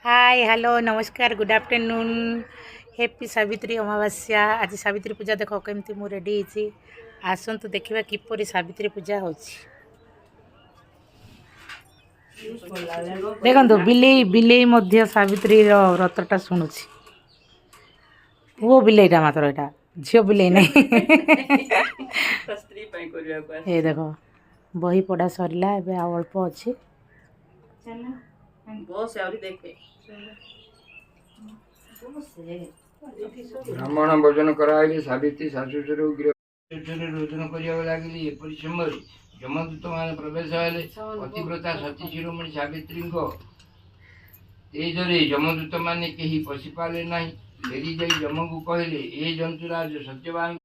hi hello नमस्कार good afternoon happy Savitri अमावास्या आज सावित्री पूजा देख केमती मु रेडी होती आसतु देखा किपर सावित्री पूजा हो देखो बिलेई बिलेई मध्य सावित्री व्रतटा शुणुची पुओ बिलेईटा मात्र यहाँ झील बिलेई नहीं ये देख बही पढ़ा सरला ए अल्प अच्छे ब्राह्मण भोजन कराइले सावित्री शाशुचर रोदन करिया लगिले एपरि समय यमदूत मान प्रवेश हेले पतिव्रता सती शिरोमणि सावित्री तेजरे यमदूत माने केही पशिपाले नाही फेरी जाई यम को कहले ए जंतुराज सत्यवान